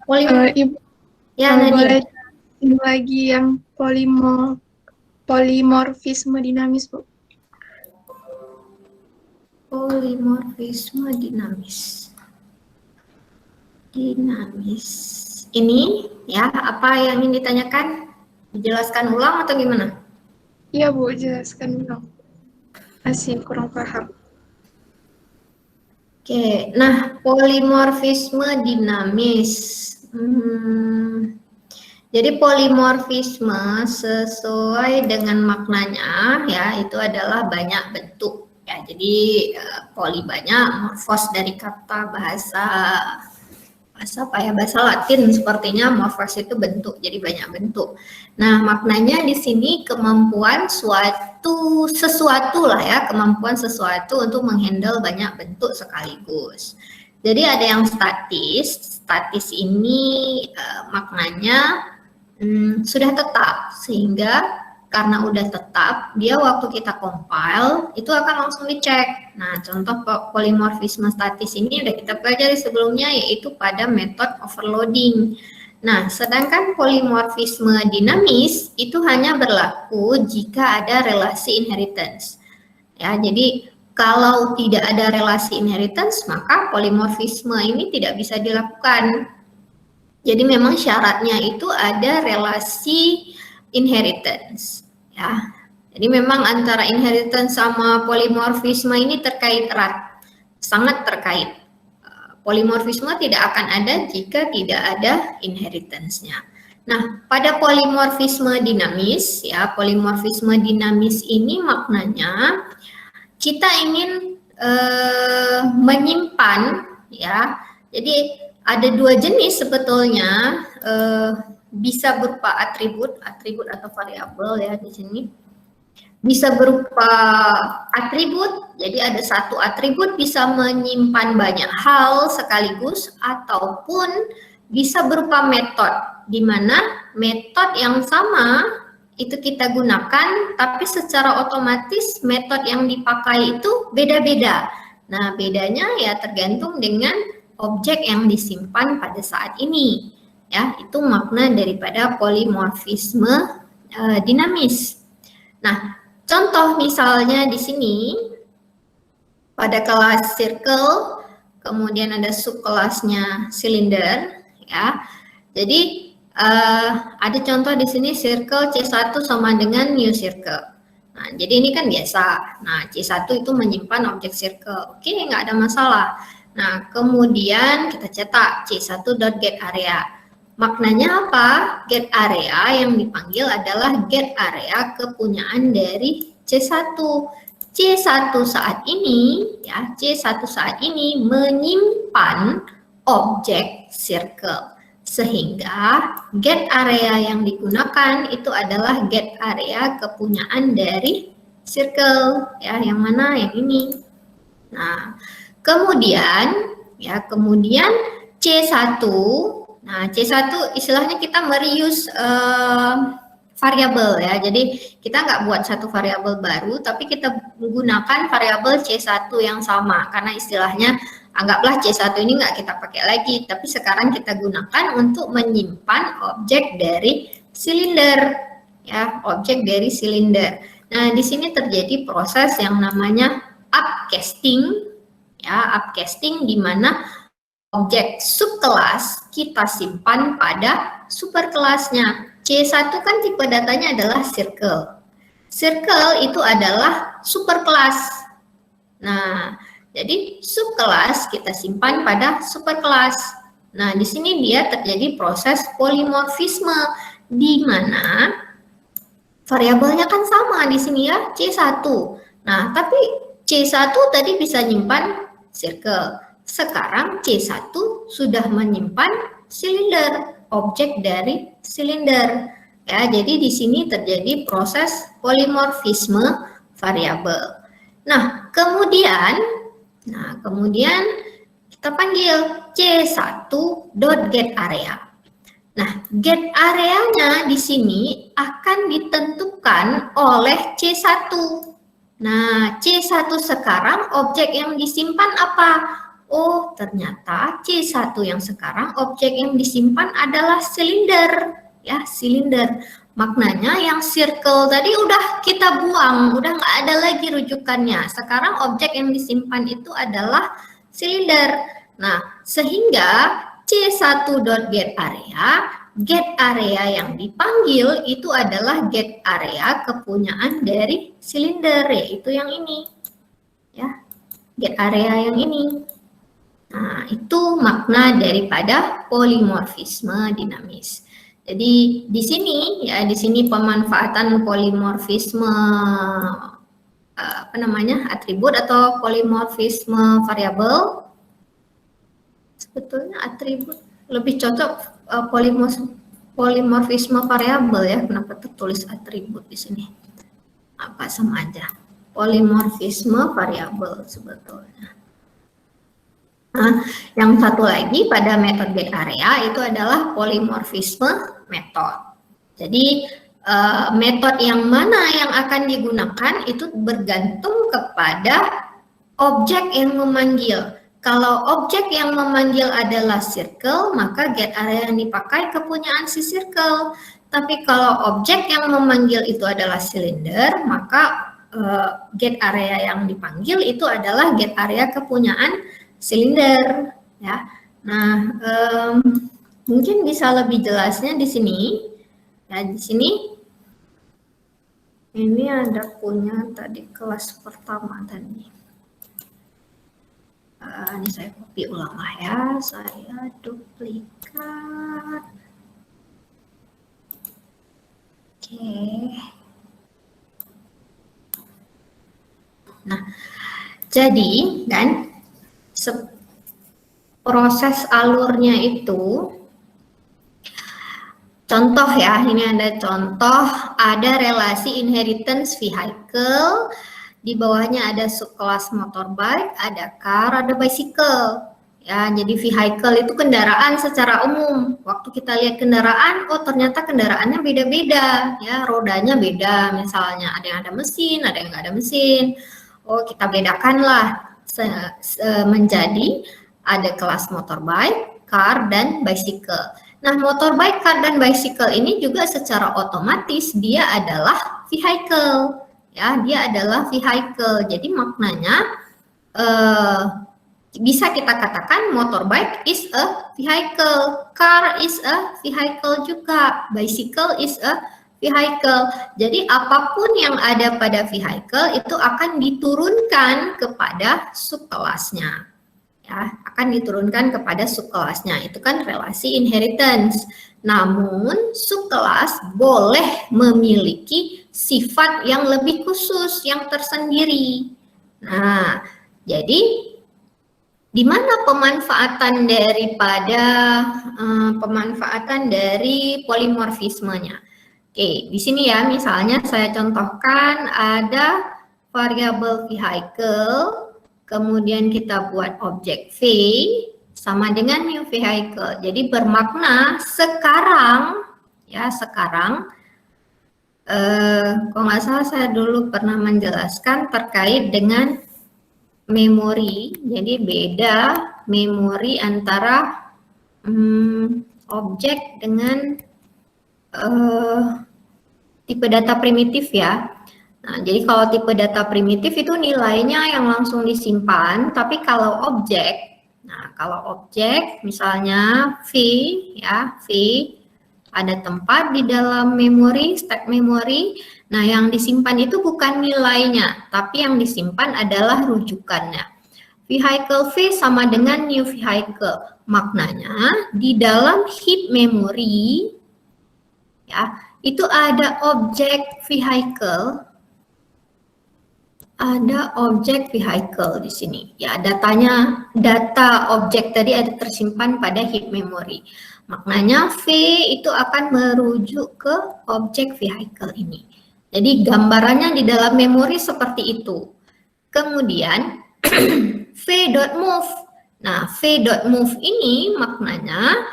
Ibu Ya, boleh Nadia. jelasin lagi yang polimorfisme dinamis, Bu? Polimorfisme dinamis. Dinamis. Ini ya, apa yang ingin ditanyakan? Dijelaskan ulang atau gimana? Iya, Bu, jelaskan dong. Masih kurang paham. Oke, nah polimorfisme dinamis. Jadi polimorfisme sesuai dengan maknanya ya itu adalah banyak bentuk ya. Jadi poli banyak, morfos dari kata bahasa apa ya, bahasa Latin sepertinya morfos itu bentuk, jadi banyak bentuk. Nah, maknanya di sini kemampuan sesuatu lah ya, kemampuan sesuatu untuk menghandle banyak bentuk sekaligus. Jadi ada yang statis ini maknanya sudah tetap, sehingga karena udah tetap, dia waktu kita compile itu akan langsung dicek. Nah, contoh polimorfisme statis ini udah kita pelajari sebelumnya, yaitu pada metode overloading. Nah, sedangkan polimorfisme dinamis itu hanya berlaku jika ada relasi inheritance. Ya, jadi kalau tidak ada relasi inheritance, maka polimorfisme ini tidak bisa dilakukan. Jadi memang syaratnya itu ada relasi inheritance, ya. Jadi memang antara inheritance sama polimorfisme ini terkait erat, sangat terkait. Polimorfisme tidak akan ada jika tidak ada inheritance-nya. Nah, pada polimorfisme dinamis, ya, polimorfisme dinamis ini maknanya kita ingin menyimpan, ya. Jadi ada dua jenis sebetulnya, bisa berupa atribut atau variabel ya di sini. Bisa berupa atribut, jadi ada satu atribut bisa menyimpan banyak hal sekaligus, ataupun bisa berupa metode, di mana metode yang sama itu kita gunakan, tapi secara otomatis metode yang dipakai itu beda-beda. Nah, bedanya ya tergantung dengan objek yang disimpan pada saat ini. Ya, itu makna daripada polimorfisme dinamis. Nah, contoh misalnya di sini pada kelas circle, kemudian ada subkelasnya silinder, ya. Jadi ada contoh di sini circle C1 sama dengan new circle. Nah, jadi ini kan biasa. Nah, C1 itu menyimpan objek circle. Oke, nggak ada masalah. Nah, kemudian kita cetak C1.getArea. Maknanya apa? Get area yang dipanggil adalah get area kepunyaan dari C1. C1 saat ini, ya, C1 saat ini menyimpan objek circle. Sehingga get area yang digunakan itu adalah get area kepunyaan dari circle, ya, yang mana yang ini. Nah, kemudian C1. Nah, C1 istilahnya kita mereuse variabel ya. Jadi kita nggak buat satu variabel baru, tapi kita menggunakan variabel C1 yang sama, karena istilahnya anggaplah C1 ini nggak kita pakai lagi, tapi sekarang kita gunakan untuk menyimpan objek dari silinder, ya, objek dari silinder. Nah, di sini terjadi proses yang namanya upcasting, ya, upcasting, di mana objek subkelas kita simpan pada superkelasnya. C1 kan tipe datanya adalah circle. Circle itu adalah superkelas. Nah, jadi subkelas kita simpan pada superkelas. Nah, di sini dia terjadi proses polimorfisme, di mana variabelnya kan sama di sini ya, C1. Nah, tapi C1 tadi bisa nyimpan circle. Sekarang C1 sudah menyimpan silinder, objek dari silinder. Ya, jadi di sini terjadi proses polimorfisme variabel. Nah, kemudian kita panggil C1.getArea. Nah, get areanya di sini akan ditentukan oleh C1. Nah, C1 sekarang objek yang disimpan apa? oh ternyata C1 yang sekarang objek yang disimpan adalah silinder, ya silinder. Maknanya yang circle tadi udah kita buang, udah nggak ada lagi rujukannya. Sekarang objek yang disimpan itu adalah silinder. Nah, sehingga C1.getArea, getArea yang dipanggil itu adalah getArea kepunyaan dari silinder, yaitu yang ini. Ya, getArea yang ini. Nah, itu makna daripada polimorfisme dinamis. Jadi di sini ya, di sini pemanfaatan polimorfisme atribut atau polimorfisme variabel. Sebetulnya atribut lebih cocok polimorfisme variabel ya. Kenapa tertulis atribut di sini? Apa sama aja. Polimorfisme variabel sebetulnya. Nah, yang satu lagi pada metode getArea itu adalah polimorfisme metode. Jadi metode yang mana yang akan digunakan itu bergantung kepada objek yang memanggil. Kalau objek yang memanggil adalah circle, maka getArea yang dipakai kepunyaan si circle. Tapi kalau objek yang memanggil itu adalah silinder, maka getArea yang dipanggil itu adalah getArea kepunyaan silinder, ya. Nah, mungkin bisa lebih jelasnya di sini. Ya, di sini ini ada punya tadi kelas pertama tadi. Ini saya copy ulang lah ya, saya duplikat. Oke. Nah, jadi kan proses alurnya itu, contoh ya, ini ada contoh, ada relasi inheritance vehicle, di bawahnya ada subkelas motorbike, ada car, ada bicycle. Ya, jadi vehicle itu kendaraan secara umum. Waktu kita lihat kendaraan, oh ternyata kendaraannya beda-beda, ya rodanya beda, misalnya ada yang ada mesin, ada yang nggak ada mesin. Oh kita bedakanlah menjadi ada kelas motorbike, car, dan bicycle. Nah, motorbike, car, dan bicycle ini juga secara otomatis dia adalah vehicle. Ya, dia adalah vehicle. Jadi maknanya bisa kita katakan motorbike is a vehicle, car is a vehicle juga, bicycle is a vehicle. Jadi apapun yang ada pada vehicle itu akan diturunkan kepada subkelasnya. Ya, akan diturunkan kepada subkelasnya. Itu kan relasi inheritance. Namun subkelas boleh memiliki sifat yang lebih khusus, yang tersendiri. Nah, jadi di mana pemanfaatan dari polimorfismenya? Oke, di sini ya misalnya saya contohkan ada variabel vehicle, kemudian kita buat objek V sama dengan new vehicle. Jadi bermakna sekarang, ya sekarang, kalau nggak salah saya dulu pernah menjelaskan terkait dengan memori. Jadi beda memori antara objek dengan tipe data primitif ya. Nah, jadi kalau tipe data primitif itu nilainya yang langsung disimpan, tapi kalau objek, nah kalau objek misalnya V ya, V ada tempat di dalam memori, stack memori. Nah, yang disimpan itu bukan nilainya, tapi yang disimpan adalah rujukannya. Vehicle V sama dengan new vehicle. Maknanya di dalam heap memory ya, itu ada objek vehicle. Ada objek vehicle di sini. Ya, data objek tadi ada tersimpan pada heap memory. Maknanya V itu akan merujuk ke objek vehicle ini. Jadi gambarannya di dalam memori seperti itu. Kemudian v.move. Nah, v.move ini maknanya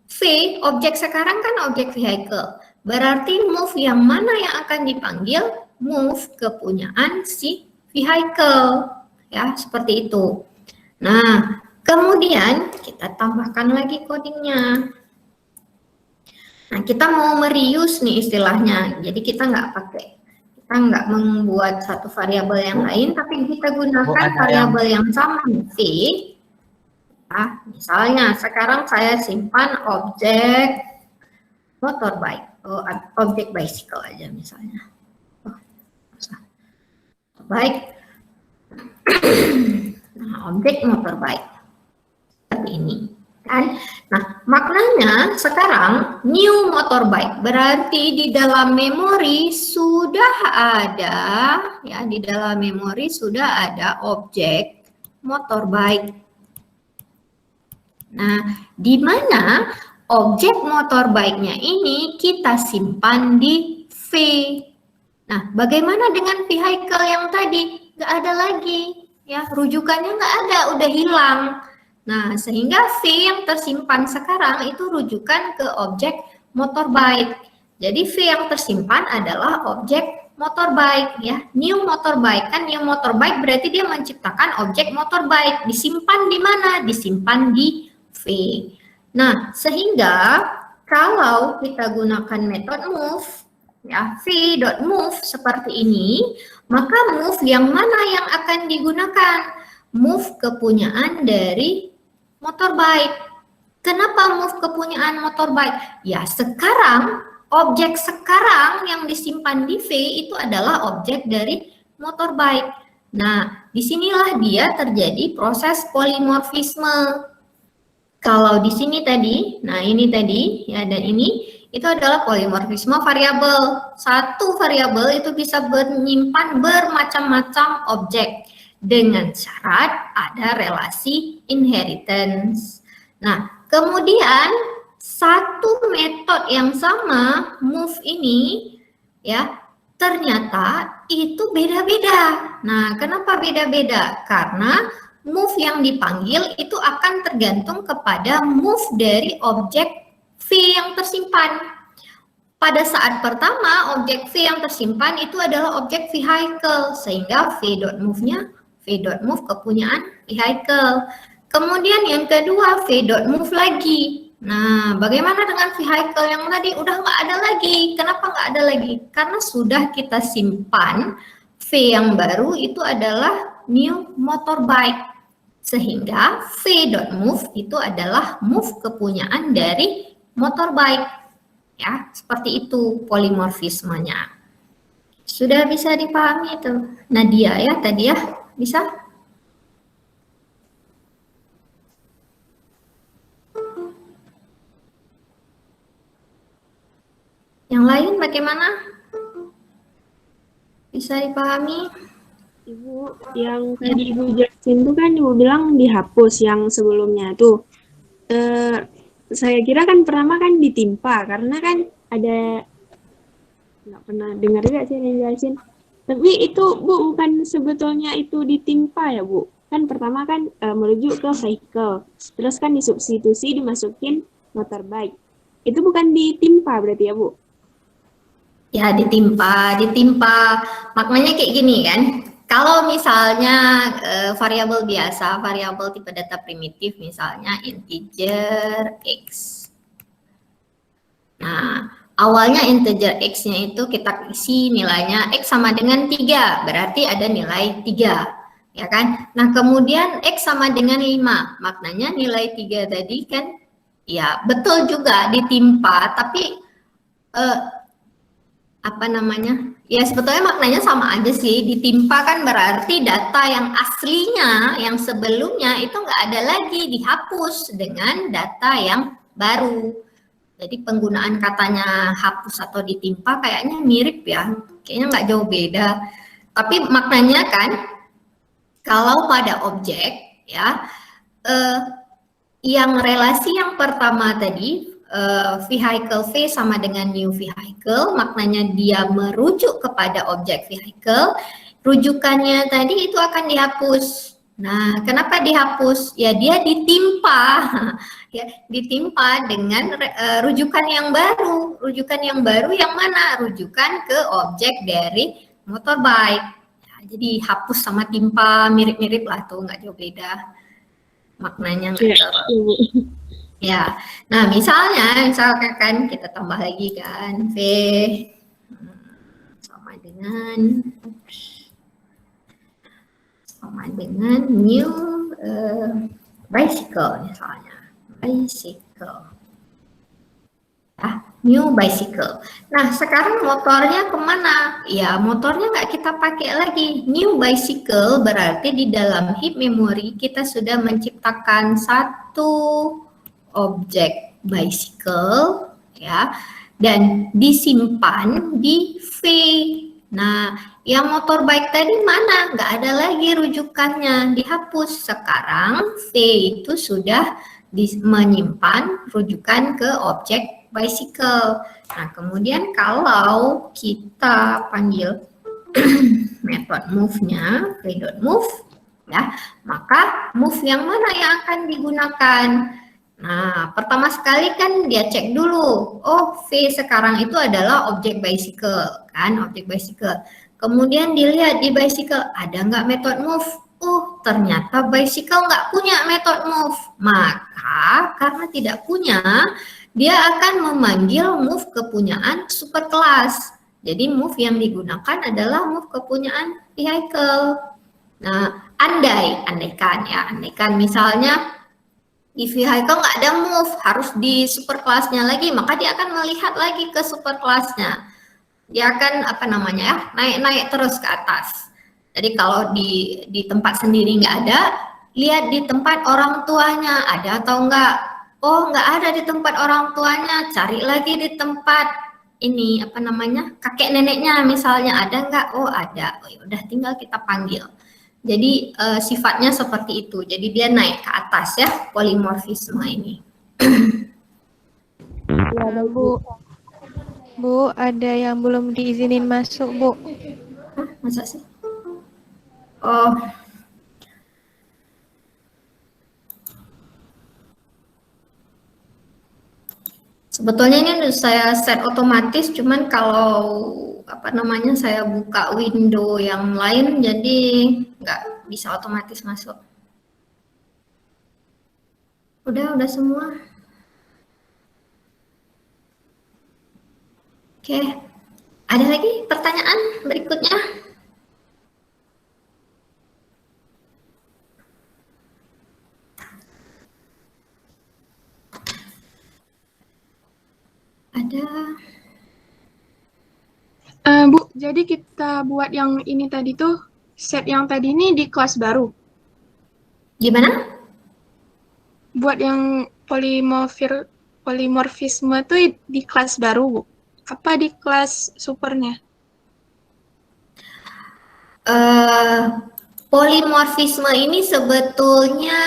V, objek sekarang kan objek vehicle. Berarti move yang mana yang akan dipanggil? Move kepunyaan si vehicle. Ya, seperti itu. Nah, Kemudian kita tambahkan lagi codingnya. Nah, kita mau mereuse nih istilahnya. Jadi kita nggak membuat satu variabel yang lain, tapi kita gunakan variabel yang sama V. Nah, misalnya sekarang saya simpan objek motorbike, objek bicycle aja misalnya. Baik. Nah, objek motorbike seperti ini. Kan? Nah, maknanya sekarang new motorbike berarti di dalam memori sudah ada, ya, di dalam memori sudah ada objek motorbike. Nah, di mana objek motorbike-nya ini kita simpan di V. Nah, bagaimana dengan vehicle yang tadi? Nggak ada lagi, ya, rujukannya nggak ada, udah hilang. Nah, sehingga V yang tersimpan sekarang itu rujukan ke objek motorbike. Jadi V yang tersimpan adalah objek motorbike, ya. New motorbike, kan new motorbike berarti dia menciptakan objek motorbike. Disimpan di mana? Disimpan di V. Nah, sehingga kalau kita gunakan metode move, ya, v.move seperti ini, maka move yang mana yang akan digunakan? Move kepunyaan dari motorbike. Kenapa move kepunyaan motorbike? Ya, sekarang objek sekarang yang disimpan di V itu adalah objek dari motorbike. Nah, disinilah dia terjadi proses polimorfisme. Kalau di sini tadi, nah ini tadi, ya, dan ini itu adalah polimorfisme variabel. Satu variabel itu bisa menyimpan bermacam-macam objek dengan syarat ada relasi inheritance. Nah, kemudian satu metode yang sama, move ini, ya, ternyata itu beda-beda. Nah, kenapa beda-beda? Karena move yang dipanggil itu akan tergantung kepada move dari objek V yang tersimpan. Pada saat pertama, objek V yang tersimpan itu adalah objek vehicle, sehingga v.move-nya v.move kepunyaan vehicle. Kemudian yang kedua, v.move lagi. Nah, bagaimana dengan vehicle yang tadi? Udah nggak ada lagi. Kenapa nggak ada lagi? Karena sudah kita simpan V yang baru itu adalah new motorbike. Sehingga v.move itu adalah move kepunyaan dari motorbike. Ya, seperti itu polimorfismenya. Sudah bisa dipahami itu, Nadia, ya, tadi, ya? Bisa? Yang lain bagaimana? Bisa dipahami? Ibu, yang tadi Ibu jelasin tuh kan Ibu bilang dihapus yang sebelumnya tuh. Saya kira kan pertama kan ditimpa, karena kan ada, nggak pernah dengar juga sih yang jelasin. Tapi itu Bu, bukan sebetulnya itu ditimpa ya Bu. Kan pertama kan merujuk ke vehicle, terus kan disubstitusi dimasukin motorbike. Itu bukan ditimpa berarti ya Bu? Ya, ditimpa. Maknanya kayak gini kan. Kalau misalnya variabel biasa, variabel tipe data primitif, misalnya integer x. Nah, awalnya integer x-nya itu kita isi nilainya x sama dengan 3, berarti ada nilai 3. Ya kan? Nah, kemudian x sama dengan 5, maknanya nilai 3 tadi kan, ya betul juga ditimpa, tapi apa namanya? Ya sebetulnya maknanya sama aja sih. Ditimpa kan berarti data yang aslinya, yang sebelumnya itu nggak ada lagi, dihapus dengan data yang baru. Jadi penggunaan katanya hapus atau ditimpa kayaknya mirip ya, kayaknya nggak jauh beda. Tapi maknanya kan, kalau pada objek ya, yang relasi yang pertama tadi, vehicle V sama dengan new vehicle, maknanya dia merujuk kepada objek vehicle, rujukannya tadi itu akan dihapus. Nah, kenapa dihapus? Ya dia ditimpa, ya ditimpa dengan rujukan yang baru. Rujukan yang baru yang mana? Rujukan ke objek dari motorbike. Ya, jadi hapus sama timpa mirip-mirip lah tuh, nggak jauh beda. maknanya nggak Iya, terlalu. iya, Bu. Ya, nah misalkan kan kita tambah lagi kan V sama dengan new bicycle misalnya, bicycle. New bicycle. Nah, sekarang motornya kemana? Ya, motornya nggak kita pakai lagi. New bicycle berarti di dalam heap memory kita sudah menciptakan satu objek bicycle, ya, dan disimpan di V. Nah, yang motor bike tadi mana? Nggak ada lagi rujukannya, dihapus. Sekarang V itu sudah menyimpan rujukan ke objek bicycle. Nah, kemudian kalau kita panggil method move-nya, v.move, ya, maka move yang mana yang akan digunakan? Nah, pertama sekali kan dia cek dulu, oh V sekarang itu adalah objek bicycle, kan, objek bicycle. Kemudian dilihat di bicycle, ada nggak method move? Oh, ternyata bicycle nggak punya method move. Maka karena tidak punya, dia akan memanggil move kepunyaan superclass. Jadi move yang digunakan adalah move kepunyaan vehicle. Nah, andaikan misalnya di vehicle nggak ada move, harus di superclassnya lagi, maka dia akan melihat lagi ke superclassnya. Dia akan naik-naik terus ke atas. Jadi kalau di tempat sendiri nggak ada, lihat di tempat orang tuanya ada atau enggak. Oh, nggak ada di tempat orang tuanya, cari lagi di tempat ini kakek neneknya misalnya, ada nggak? Oh, ada. Oh, ya udah tinggal kita panggil. Jadi sifatnya seperti itu. Jadi dia naik ke atas ya, polimorfisme ini. Ya, Bu. Bu, ada yang belum diizinin masuk, Bu. Hah, masa sih? Oh. Sebetulnya ini udah saya set otomatis, cuman kalau saya buka window yang lain jadi nggak bisa otomatis masuk. Udah semua. Oke, ada lagi pertanyaan berikutnya? Ada. Bu, jadi kita buat yang ini tadi tuh, set yang tadi ini di kelas baru. Gimana? Buat yang polimorfisme tuh di kelas baru, Bu. Apa di kelas supernya? Polimorfisme ini sebetulnya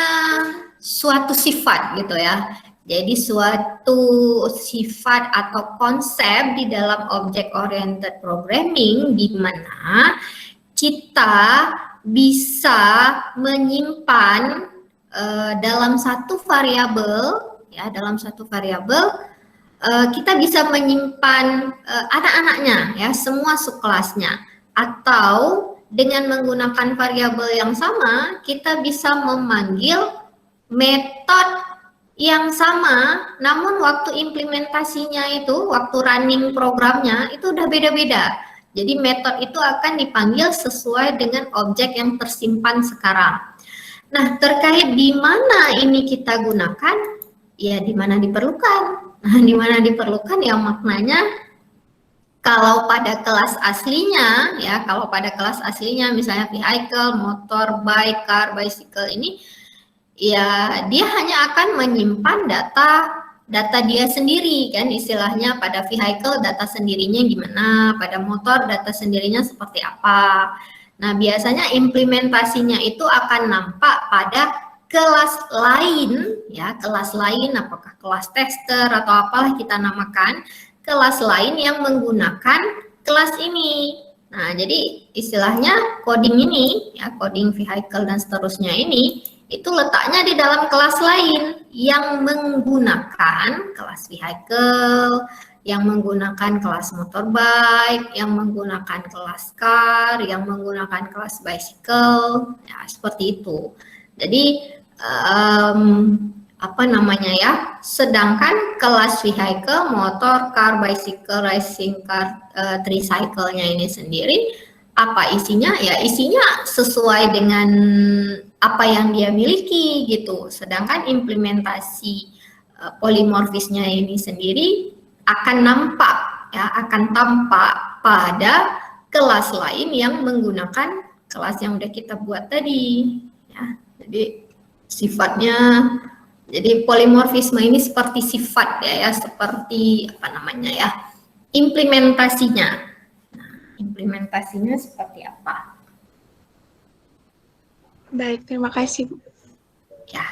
suatu sifat gitu ya. Jadi suatu sifat atau konsep di dalam object oriented programming di mana kita bisa menyimpan dalam satu variabel ya, kita bisa menyimpan anak-anaknya ya, semua subkelasnya, atau dengan menggunakan variabel yang sama kita bisa memanggil metode yang sama, namun waktu implementasinya itu, waktu running programnya itu udah beda-beda. Jadi metode itu akan dipanggil sesuai dengan objek yang tersimpan sekarang. Nah, terkait di mana ini kita gunakan, ya di mana diperlukan. Nah, di mana diperlukan ya maknanya kalau pada kelas aslinya, ya kalau pada kelas aslinya misalnya vehicle, motor, bike, car, bicycle ini, ya dia hanya akan menyimpan data dia sendiri kan, istilahnya pada vehicle data sendirinya gimana, pada motor data sendirinya seperti apa. Nah, biasanya implementasinya itu akan nampak pada kelas lain ya, kelas lain apakah kelas tester atau apalah kita namakan, kelas lain yang menggunakan kelas ini. Nah, jadi istilahnya coding ini ya, coding vehicle dan seterusnya ini itu letaknya di dalam kelas lain yang menggunakan kelas vehicle, yang menggunakan kelas motorbike, yang menggunakan kelas car, yang menggunakan kelas bicycle, ya seperti itu. Jadi apa namanya ya, sedangkan kelas vehicle, motor, car, bicycle, racing car, tricycle-nya ini sendiri apa isinya? Ya isinya sesuai dengan apa yang dia miliki gitu. Sedangkan implementasi polimorfisnya ini sendiri akan nampak ya, akan tampak pada kelas lain yang menggunakan kelas yang udah kita buat tadi ya. Jadi sifatnya, jadi polimorfisme ini seperti sifat ya, seperti apa namanya ya, implementasinya. Nah, implementasinya seperti apa? Baik, terima kasih, Bu. Ya.